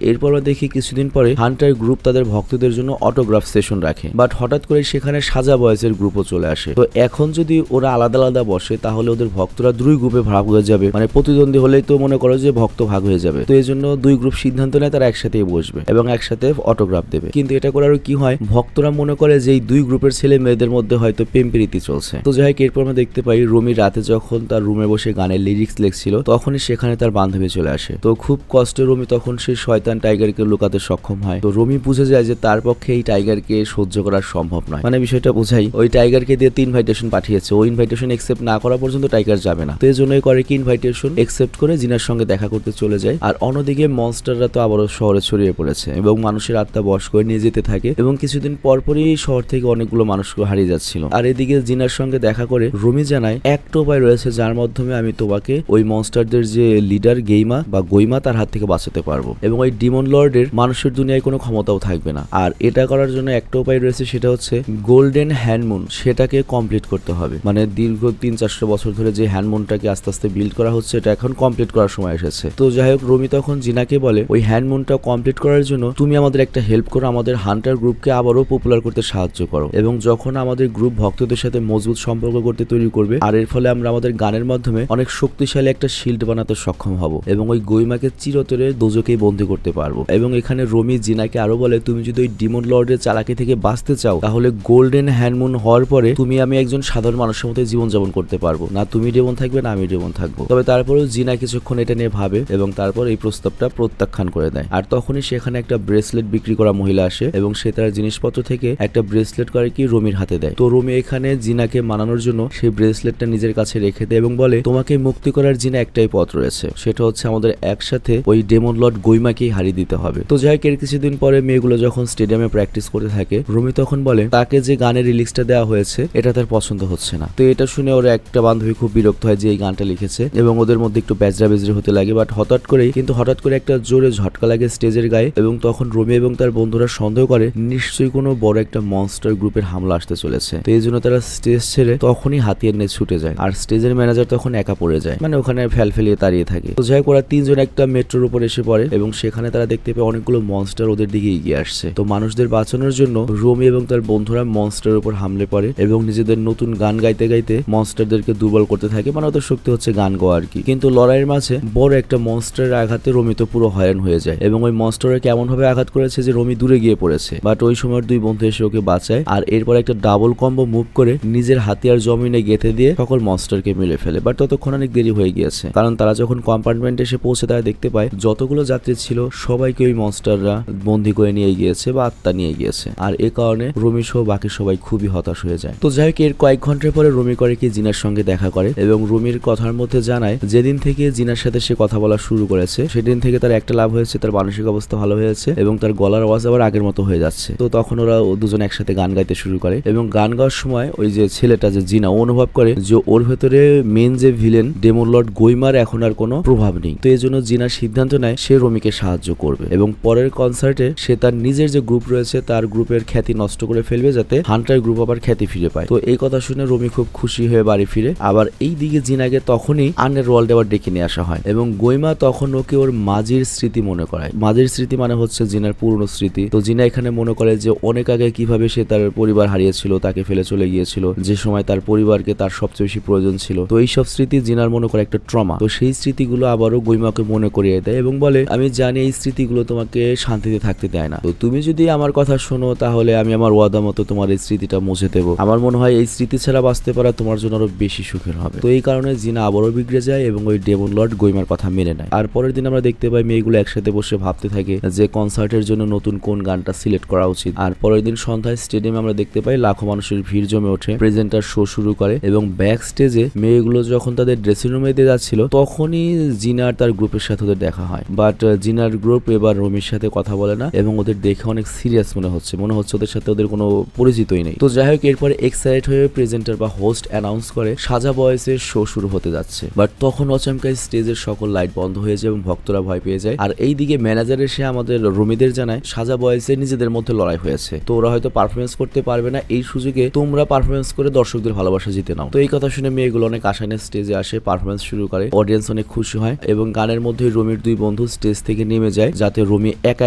এরপর দেখি কিছুদিন পরে হান্টার গ্রুপ তাদের ভক্তদের জন্য অটোগ্রাফ সেশন রাখে, বাট হঠাৎ করে সেখানে সাজা বয়েজের গ্রুপও চলে আসে। তো এখন যদি ওরা আলাদা আলাদা বসে তাহলে ওদের ভক্তরা দুই গ্রুপে ভাগ হয়ে যাবে, মানে প্রতিদ্বন্দ্বী হলেই তো মনে করো যে ভক্ত ভাগ হয়ে যাবে। তো এই জন্য দুই গ্রুপ সিদ্ধান্ত নেয় তারা একসাথেই বসবে এবং একসাথে অটোগ্রাফ দেবে। কিন্তু এটা করার কি হয়, ভক্তরা মনে করে যে এই দুই গ্রুপের ছেলে মেয়েদের মধ্যে হয়তো প্রেম প্রীতি চলছে। তো যাই হোক, এরপর আমরা দেখতে পাই রমি রাতে যখন তার রুমে বসে গানের লিরিক্স লিখছিল তখনই সেখানে তার বান্ধবী চলে আসে। তো খুব কষ্টে রমি তখন সেই শয়তান টাইগারকে লুকাতে সক্ষম হয়। তো রমি বুঝে যায় যে তার পক্ষে এই টাইগারকে সহ্য করা সম্ভব নয়, মানে বিষয়টা বুঝাই ওই টাইগারকে দিয়ে 3 ইনভাইটেশন পাঠিয়েছে, ওই ইনভাইটেশন একসেপ্ট না করা পর্যন্ত টাইগার যাবে না। তো এই জন্যই করে কি ইনভাইটেশন একসেপ্ট করে জিনার সঙ্গে দেখা করতে চলে যায়। আর অন্যদিকে মনস্টাররা তো আবারও শহরে ছড়িয়ে পড়েছে এবং মানুষের আত্মা বশ করে নিয়ে যেতে থাকে এবং কিছুদিন পরপরই শহর থেকে অনেকগুলো মানুষকে হারিয়ে যাচ্ছিল। আর এদিকে জিনার সঙ্গে দেখা করে রমি জানায় একটা উপায় রয়েছে যার মাধ্যমে আমি তোমাকে ওই মনস্টারদের যে লিডার গেইমা বা গোইমা তার হাত থেকে বাঁচাতে পারবো এবং ওই ডিমন লর্ডের মানুষের দুনিয়ায় কোনো ক্ষমতাও থাকবে না। আর এটা করার জন্য একটা উপায় রয়েছে, সেটা হচ্ছে গোল্ডেন হ্যান্ডমুন, সেটাকে কমপ্লিট করতে হবে। মানে দীর্ঘ 300-400 বছর ধরে যে হ্যান্ডমুনটাকে আস্তে আস্তে বিল্ড করা হচ্ছে এটা এখন কমপ্লিট করার সময় এসেছে। তো যাই হোক, রমি তখন জিনাকে বলে ওই হ্যান্ডমুনটা কমপ্লিট করার জন্য তুমি আমাদের একটা হেল্প করো, আমাদের হান্টার গ্রুপকে আবারও পপুলার করতে সাহায্য করো এবং যখন আমাদের গ্রুপ ভক্তদের সাথে মজবুত সম্পর্ক করতে তৈরি করবে আর এর ফলে আমরা আমাদের গানের মাধ্যমে অনেক শক্তিশালী একটা শিল্ড বানাতে সক্ষম হব এবং ওই গোইমাকে চিরতরে দোজকেই বন্দী করতে পারবো। এবং এখানে রমি জিনাকে আরো বলে তুমি যদি ওই ডিমন লর্ডের চালাকি থেকে বাঁচতে চাও তাহলে গোল্ডেন হ্যান্ডমুন হওয়ার পরে তুমি আমি একজন সাধারণ মানুষের মতো জীবনযাপন করতে পারবো, না তুমি ডেমন থাকবে না আমি ডেমন থাকবো। তবে তারপরেও জিনা কিছুক্ষণ এটা নিয়ে ভাবে এবং তারপর এই প্রস্তাবটা প্রত্যাখ্যান করে দেয়। আর তখনই সেখানে একটা ব্রেসলেট বিক্রি করা মহিলা আসে এবং সে তার জিনিসপত্র থেকে একটা ব্রেসলেট করে কি রমির হাতে দেয়। তো রমি এখানে জিনাকে মানানোর জন্য সেই ব্রেসলেটটা নিজের কাছে রেখে দেয় এবং বলে তোমাকে মুক্তি করার জিনা একটাই পথ রয়েছে, সেটা হচ্ছে আমাদের একসাথে ওই ডেমন লর্ড গোইমাকেই হারিয়ে দিতে হবে। তো যাই হোক, এর কিছুদিন পরে মেয়েগুলো যখন স্টেডিয়ামে প্র্যাকটিস করতে থাকে রমি তখন বলে তাকে যে গানের রিলিক্সটা দেওয়া হয়েছে এটা তার পছন্দ হচ্ছে না। তো এটা শুনে ওর একটা বান্ধবী খুব বিরক্ত হয় যে এই গানটা লিখেছে এবং ওদের মধ্যে একটু বেজরা বেজরি হতে লাগে। বাট হঠাৎ করে একটা জোরে ঝটকা লাগে স্টেজের গায়ে এবং তখন রমি এবং তার বন্ধুরা সন্দেহ করে নিশ্চয়ই কোনো বড় একটা মনস্টার গ্রুপের হামলা আসতে চলেছে। তো এই জন্য তারা স্টেজ ছেড়ে তখনই হাতিয়ার নিয়ে ছুটে যায় আর স্টেজের ম্যানেজার তখন একা পড়ে যায়, মানে ওখানে ফেলফেলি দাঁড়িয়ে থাকে। তো যাই হোক ওরা তিনজন একটা মেট্রোর উপর এসে পড়ে এবং সেখানে তারা দেখতে পায় অনেকগুলো মনস্টার ওদের দিকে এগিয়ে আসছে। তো মানুষদের বাঁচানোর জন্য রমি এবং তার বন্ধুরা মনস্টারের উপর হামলে পড়ে এবং নিজেদের নতুন গান গাইতে গাইতে মনস্টারদেরকে দুর্বল করতে থাকে। মানে ওদের শক্তি হচ্ছে গান গাওয়া আর কি। কিন্তু লড়াইয়ের মাঝে বড় একটা মনস্টারের আঘাতে রমি তো পুরো হয়রান হয়ে যায় এবং ওই মনস্টারে কেমন ভাবে আঘাত করেছে যে রমি দূরে গিয়ে পড়েছে, বাট ওই সময় দুই বন্ধু এসে ওকে বাঁচায় আর এরপর একটা ডাবল কম্বো মুভ করে নিজের হাতিয়ার জমিনে গেঁথে দিয়ে সকল মনস্টারকে মেরে ফেলে। বাট ততক্ষণ অনেক দেরি হয়ে গিয়েছে, কারণ তারা যখন কম্পার্টমেন্টে এসে পৌঁছে তারা দেখতে পায় যতগুলো যাত্রী ছিল সবাইকে ওই মনস্টাররা বন্দি করে নিয়ে গিয়েছে বা আত্মা নিয়ে গিয়েছে। আর এ কারণে রমি সহ বাকি সবাই খুবই হতাশ হয়ে যায়। তো যাই হোক এর কয়েক ঘন্টা পরে রমি করে কি জিনার সঙ্গে দেখা করে এবং রমির কথার মধ্যে জানায় যেদিন থেকে জিনার সাথে সে কথা বলা শুরু করেছে সেদিন থেকে তার একটা লাভ হয়েছে, তার মানসিক অবস্থা ভালো হয়েছে এবং তার গলার আওয়াজ আবার আগের মতো হয়ে যাচ্ছে। তো তখন ওরা দুজন একসাথে গান গাইতে শুরু করে এবং গান গাওয়ার সময় ওই যে ছেলেটা যে জিনা অনুভব করে যে ওর ভেতরে মেন যে ভিলেন ডেমন লর্ড গোইমার এখন আর কোনো প্রভাব নেই। তো এই জন্য জিনা সিদ্ধান্ত নেয় সে রমিকে সাহায্য করবে এবং পরের কনসার্টে সে তার নিজের যে গ্রুপ রয়েছে তার গ্রুপের খ্যাতি নষ্ট করে ফেলবে যাতে হান্টার গ্রুপ আবার খ্যাতি ফিরে পায়। তো এই কথা শুনে রমি খুব খুশি হয়ে বাড়ি ফিরে। আবার এই দিকে জিনাকে তখনই আন্ডার ওয়ার্ল্ডে আবার ডেকে নিয়ে আসা হয় এবং গোইমা তখন ওকে ওর মাঝির স্মৃতি মনে করায়। মাঝির স্মৃতি মানে হচ্ছে জিনার পুরনো স্মৃতি। তো জিনা এখানে মনে করে যে অনেক আগে কিভাবে সে তার পরিবার হারিয়েছিল, তাকে ফেলে চলে গিয়েছিল, যে সময় তার পরিবারকে তার সবচেয়ে বেশি প্রয়োজন ছিল। তো এইসব স্মৃতি জিনার মনে করে একটা ট্রমা। তো সেই স্মৃতিগুলো আবারও গোইমাকে মনে করিয়ে দেয় এবং বলে আমি জানি এই স্মৃতিগুলো তোমাকে শান্তিতে থাকতে দেয় না, তো তুমি যদি আমার কথা শোনো তাহলে আমি আমার ওয়াদা মতো তোমার এই স্মৃতিটা মুছে দেবো। আমার মনে হয় এই স্মৃতি ছাড়া বাঁচতে পারা তোমার জন্য আরো বেশি সুখের হবে। তো এই কারণে জিনা আবারও বিগড়ে যায় এবং ওই ডেমন লর্ড গোইমার কথা মেনে নেয়। আর পরের দিন আমরা দেখতে পাই মেয়েগুলো একসাথে বসে ভাবতে থাকে যে কনসার্টের জন্য নতুন কোন গানটা সিলেক্ট করা উচিত। আর পরের দিন সন্ধ্যায় স্টেডিয়ামে আমরা দেখতে পাই লাখো মানুষের ভিড় জমে ওঠে, প্রেজেন্টার শো শুরু করে এবং ব্যাক স্টেজে মেয়েগুলো যখন তাদের ড্রেসিং রুমে দিয়ে যাচ্ছিল তখনই জিনার তার গ্রুপের সাথে ওদের দেখা হয়। বাট জিনার গ্রুপ এবার রমির সাথে কথা বলে না এবং ওদের দেখে অনেক সিরিয়াস মনে হচ্ছে ওদের সাথে ওদের কোনো পরিচিতই নেই। তো যাই হোক এরপরে এক্সাইট হয়ে প্রেজেন্টার বা হোস্ট অ্যানাউন্স করে সাজা বয়েসের শো শুরু হতে যাচ্ছে। বাট তখন অচমকাই স্টেজের সকল লাইট বন্ধ হয়ে যায় এবং ভক্তরা ভয় পেয়ে যায়। আর এইদিকে ম্যানেজার এসে আমাদের রমিদের জানায় সাজা বয়েসের নিজেদের মধ্যে লড়াই হয়েছে, তো ওরা হয়তো পারফরমেন্স করতে পারবে না, এই সুযোগে তোমরা পারফরমেন্স করে দর্শকদের ভালোবাসা জিতে নাও। তো এই কথা শুনে মেয়েগুলো অনেক আশা নিয়ে স্টেজে আসে, পারফরমেন্স শুরু করে, অডিয়েন্স অনেক খুশি হয় এবং গানের মধ্যে রমির দুই বন্ধু স্টেজ থেকে নেমে যায় যাতে রমি একা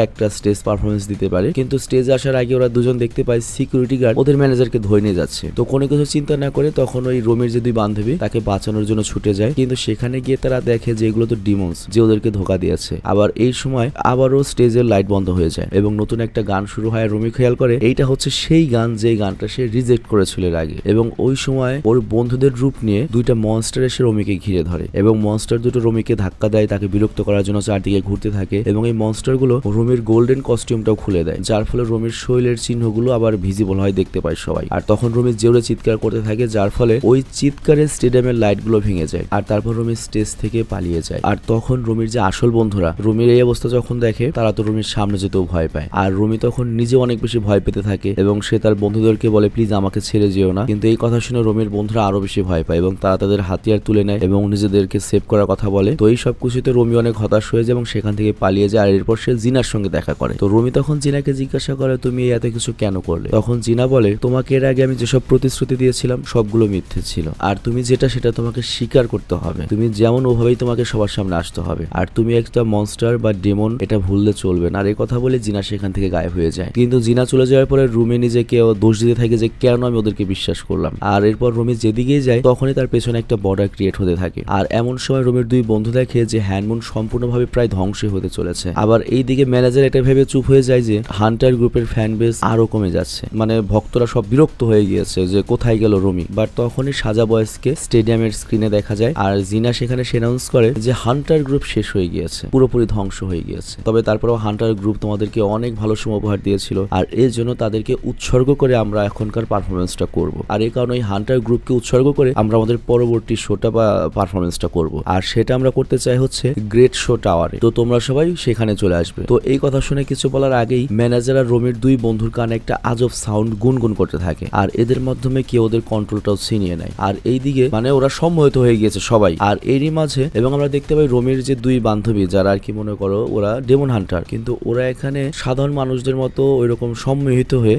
একটা স্টেজ পারফরমেন্স দিতে পারে। কিন্তু স্টেজে আসার আগে ওরা দুজন দেখতে পায় সিকিউরিটি গার্ড ওদের ম্যানেজারকে ধরে নিয়ে যাচ্ছে। তো কোনো কিছু চিন্তা না করে তখন ওই রমির যে দুই বান্ধবী তাকে বাঁচানোর জন্য ছুটে যায়, কিন্তু সেখানে গিয়ে তারা দেখে যে এগুলো তো ডিমন্স যে ওদেরকে ধোকা দিয়েছে। আবার এই সময় আবারও স্টেজের লাইট বন্ধ হয়ে যায় এবং নতুন একটা গান শুরু হয়। রমি খেয়াল করে এইটা হচ্ছে সেই গান যে গানটা সে রিজেক্ট করেছিল এর আগে এবং ওই সময় ওর বন্ধুদের রূপ নিয়ে দুইটা মনস্টার এসে রমিকে ঘিরে ধরে এবং মনস্টার দুটো রমিকে ধাক্কা দেয়, তাকে বিরক্ত করার জন্য চারদিকে ঘুরতে থাকে এবং এই মনস্টার গুলো রমির গোল্ডেন কস্টিউমটাও খুলে দেয়, যার ফলে রমির শৈলের চিহ্নগুলো আবার ভিজিবল হয়, দেখতে পায় সবাই। আর তখন রমি জোরে চিৎকার করতে থাকে যার ফলে ওই চিৎকারে স্টেডিয়ামের লাইট গুলো ভেঙে যায় আর তারপর রমি স্টেজ থেকে পালিয়ে যায়। আর তখন রমির যে আসল বন্ধুরা রমির এই অবস্থা যখন দেখে তারা তো রমির সামনে যেতেও ভয় পায় আর রমি তখন নিজে অনেক বেশি ভয় পেতে থাকে এবং সে তার বন্ধুদেরকে বলে প্লিজ আমাকে ছেড়ে যেও না। কিন্তু এই কথা শুনে রমির বন্ধুরা আরো বেশি ভয় পায় এবং তারা তাদের হাতিয়ার তুলে নেয় এবং নিজেদেরকে সেভ করার কথা বলে। তো এই সব কিছুতে রমি অনেক হতাশ হয়ে যায় এবং সেখান থেকে পালিয়ে যায়। আর এরপর সে জিনার সঙ্গে দেখা করে। তো রমি তখন জিনাকে জিজ্ঞাসা করে তুমি এত কিছু কেন করলে? তখন জিনা বলে তোমাকে এর আগে আমি যেসব প্রতিশ্রুতি দিয়েছিলাম সবগুলো মিথ্যে ছিল আর তুমি যেটা সেটা তোমাকে স্বীকার করতে হবে, তুমি যেমন ওভাবেই তোমাকে সবার সামনে আসতে হবে আর তুমি একটা মনস্টার বা ডেমন এটা ভুললে চলবে না। আর এই কথা বলে জিনা সেখান থেকে গায়েব হয়ে যায়। কিন্তু জিনা চলে যাওয়ার পরে রুমে নিজেকে দোষ দিতে থাকে যে কেন আমি ওদেরকে বিশ্বাস করলাম। আর এরপর রুমি যেদিকেই যায় তখনই তার পেছনে একটা বর্ডার ক্রিয়েট হতে থাকে আর এমন সময় রুমির দুই বন্ধু দেখে যে হ্যান্ডমুন সম্পূর্ণভাবে প্রায় ধ্বংস হতে চলেছে। আবার এইদিকে ম্যানেজার এটা ভেবে চুপ হয়ে যায় যে হান্টার গ্রুপের ফ্যান বেস আরো কমে যাচ্ছে, মানে ভক্তরা সব বিরক্ত হয়ে গিয়েছে যে কোথায় গেল রুমি। বাট তখনই সাজা বয়েসকে স্টেডিয়ামের স্ক্রিনে দেখা যায় আর জিনা সেখানে অ্যানাউন্স করে যে হান্টার গ্রুপ শেষ হয়ে গিয়েছে, পুরোপুরি ধ্বংস হয়ে গিয়েছে। তবে তারপরেও হান্টার গ্রুপ তোমাদেরকে অনেক ভালো সময় উপহার দিয়েছিল আর এর জন্য তাদেরকে উৎসর্গ করে আমরা এখনকার পারফরমেন্সটা করব। আর এই কারণে হান্টার গ্রুপকে উৎসর্গ করে আমরা আমাদের পরবর্তী শোটা বা পারফরমেন্সটা করব আর সেটা আমরা করতে চাই হচ্ছে গ্রেট শো টাওয়ারে। তো তোমরা সবাই সেখানে চলে আসবে। তো এই কথা শুনে কিছু বলার আগেই ম্যানেজার আর রমির দুই বন্ধুর কানে একটা আজব সাউন্ড গুনগুন করতে থাকে আর এদের মাধ্যমে কেউ ওদের কন্ট্রোলটাও ছিনিয়ে নেয়। আর এইদিকে মানে ওরা সম্মোহিত হয়ে গিয়েছে সবাই। আর এরই মাঝে এবং আমরা দেখতে পাই রমির যে দুই বান্ধবী যারা আর কি মনে করো ওরা ডেমন হান্টার, কিন্তু ওরা এখানে সাধারণ মানুষদের মতো ওইরকম সম্মোহিত হয়ে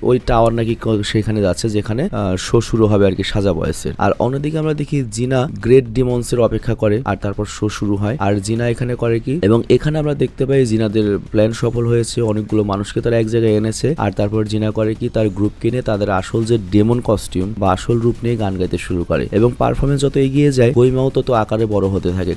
ওই টাওয়ার নাকি সেখানে যাচ্ছে যেখানে শো শুরু হবে আর কি সাজা বয়েসের। আর অন্যদিকে আমরা দেখি জিনা গ্রেট ডিমন্সের অপেক্ষা করে আর তারপর শো শুরু হয়। আর জিনা এখানে করে কি, এবং এখানে আমরা দেখতে পাই জিনাদের প্ল্যান সফল হয়েছে, অনেকগুলো মানুষকে তারা এক জায়গায় এনেছে। আর তারপর জিনা করে কি, তার গ্রুপ কিনে তাদের আসল যে ডেমন কস্টিউম বা আসল রূপ নিয়ে গান গাইতে শুরু করে। এবং পারফরমেন্স যত এগিয়ে যায় গইমাও তত আকারে বড় হতে থাকে,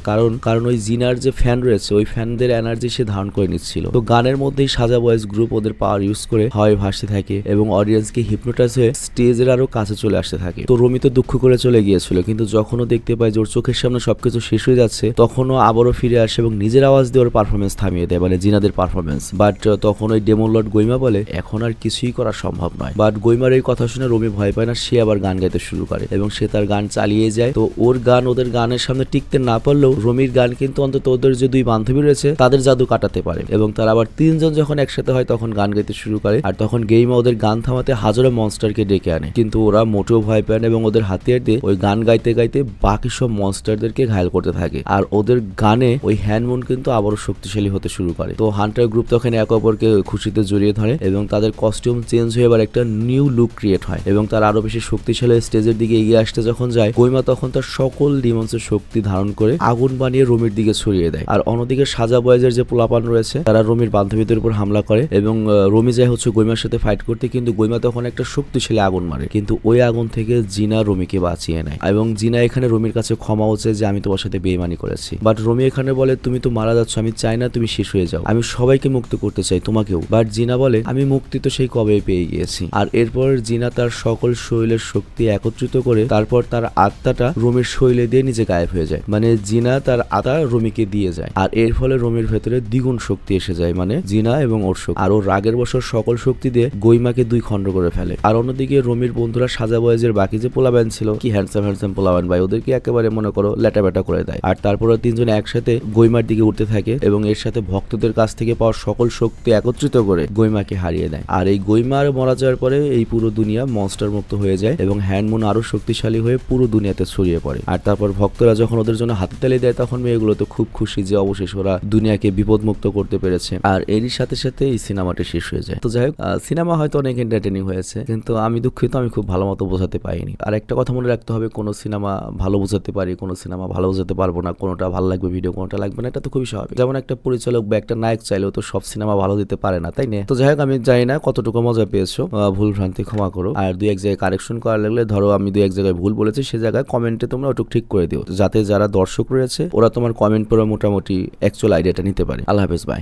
কারণ ওই জিনার যে ফ্যান রয়েছে ওই ফ্যানদের এনার্জি সে ধারণ করে নিচ্ছিল। তো গানের মধ্যেই সাজা বয়েজ গ্রুপ ওদের পাওয়ার ইউজ করে হাওয়ায় ভাসতে থাকে এবং অডিয়েন্সকে হিপনোটাইজ হয়ে স্টেজের আরো কাছে চলে আসতে থাকে। তো রমি তো দুঃখ করে চলে গিয়েছিল, কিন্তু যখনও দেখতে পায় যে ওর চোখের সামনে সবকিছু শেষ হয়ে যাচ্ছে তখনও আবারও ফিরে আসে এবং নিজের আওয়াজ দিয়ে ওর পারফরমেন্স থামিয়ে দেয়, মানে জিনাদের পারফরমেন্স। বাট তখন ওই ডেমন লর্ড গইমা বলে এখন আর কিছুই করা সম্ভব নয়। বাট গইমার এই কথা শুনে রমি ভয় পায় না, সে আবার গান গাইতে শুরু করে এবং সে তার গান চালিয়ে যায়। তো ওর গান ওদের গানের সামনে টিকতে না পারলেও রমির গান কিন্তু অন্তত ওদের যে দুই বান্ধবী রয়েছে তাদের জাদু কাটাতে পারে এবং তারা আবার তিনজন যখন একসাথে হয় তখন গান গাইতে শুরু করে। আর তখন গেইমা ওদের গান থামাতে হাজারো মনস্টারকে ডেকে আনে, কিন্তু ওরা মোটেও ভয় পায় না এবং ওদের হাতিয়ার দিয়ে ওই গান গাইতে গাইতে বাকি সব মনস্টারদেরকে ঘায়ল করতে থাকে। আর ওদের গানে ওই হ্যান্ডমুন কিন্তু আবারও শক্তিশালী হতে শুরু করে। তো হান্টার গ্রুপ তখন একে অপরকে খুশিতে জড়িয়ে ধরে এবং তাদের কস্টিউম চেঞ্জ হয়ে এবার একটা নিউ লুক ক্রিয়েট হয় এবং তারা আরো বেশি শক্তিশালী স্টেজের দিকে এগিয়ে আসতে যখন যায় গইমা তখন তার সকল ডিমন্সের শক্তি ধারণ করে আগুন বানিয়ে রমির দিকে ছড়িয়ে দেয়। আর অন্যদিকে সাজা বয়েজের যে পোলাপান রয়েছে তারা রমির বান্ধবীদের উপর হামলা করে এবং রমি যায় হচ্ছে গইমার সাথে ফাইট করতে, কিন্তু গইমা তখন একটা শক্তিশালী আগুন মারে, কিন্তু ওই আগুন থেকে জিনা রমিকে বাঁচিয়ে নেয় এবং জিনা এখানে রমির কাছে ক্ষমা হচ্ছে যে আমি তোমার সাথে বেইমানি করেছি। বাট রমি এখানে বলে তুমি তো মারা যাচ্ছ, আমি চাই না তুমি শেষ হয়ে যাও, আমি সবাইকে মুক্ত করতে চাই তোমাকেও। বাট জিনা বলে আমি মুক্তি তো সেই কবে পেয়ে গিয়েছি। আর এরপর জিনা তার সকল শরীরের শক্তি একত্রিত করে তারপর তার আত্মাটা রমির শরীরে দিয়ে নিজে গায়েব হয়ে যায়, মানে জিনা তার আত্মা রমিকে দিয়ে যায়। আর এর ফলে রমির ভেতরে দ্বিগুণ শক্তি এসে যায়, মানে জিনা এবং ওর শক্তি। আর ওর রাগের বছর সকল শক্তি দিয়ে গইমাকে দুই খণ্ড করে ফেলে। আর অন্যদিকে রমির বন্ধুরা সাজা বয়েজের বাকি যে পোলাব্যান ছিল, কি হ্যান্ডসাম পোলাব্যান ভাই, ওদেরকে একেবারে মনে করো লেটা বেটা করে দেয়। আর তারপরে তিনজনে একসাথে গইমার দিকে উঠতে থাকে এবং এর সাথে ভক্তদের কাছ থেকে পাওয়া সকল শক্তি একত্রিত করে গইমাকে হারিয়ে দেয়। আর এই গইমার মারা যাওয়ার পরে এই পুরো দুনিয়া মনস্টার মুক্ত হয়ে যায় এবং হ্যান্ডমুন আরো শক্তিশালী হয়ে পুরো দুনিয়াতে ছড়িয়ে পড়ে। আর তারপর ভক্তরা যখন ওদের জন্য হাতে তালি দেয় তখন মেয়েগুলো তো খুব খুশি যে অবশেষে ওরা দুনিয়াকে বিপদ মুক্ত করতে পেরেছে। আর এরই সাথে সাথে এই সিনেমাটা শেষ হয়ে যায়। তো যাই হোক, সিনেমা হয়তো অনেক এন্টারটেইনিং হয়েছে, কিন্তু আমি দুঃখিত আমি খুব ভালো মতো বোঝাতে পারিনি। আর একটা কথা মনে রাখতে হবে, কোনো সিনেমা ভালো বোঝাতে পারি, কোনো সিনেমা ভালো বোঝাতে পারবো না, কোনোটা ভালো লাগবে ভিডিও, কোনোটা লাগবে না, এটা তো খুবই স্বাভাবিক। যেমন একটা পরিচালক বা একটা নায়ক চাইলেও তো সব সিনেমা ভালো দিতে পারে না, তাই না? তো যাই হোক, আমি জানি না কতটুকু মজা পেয়েছো, ভুল ভ্রান্তি ক্ষমা করো। আর দুই এক জায়গায় কারেকশন করা লাগলে, ধরো আমি দুই এক জায়গায় ভুল বলেছি, সে জায়গায় কমেন্টে তোমরা ওটুকু ঠিক করে দিও, যাতে যারা দর্শক রয়েছে ওরা তোমার কমেন্ট পড়ে মোটামুটি অ্যাকচুয়াল আইডিয়াটা নিতে পারে। আল্লাহ হাফেজ, বাই।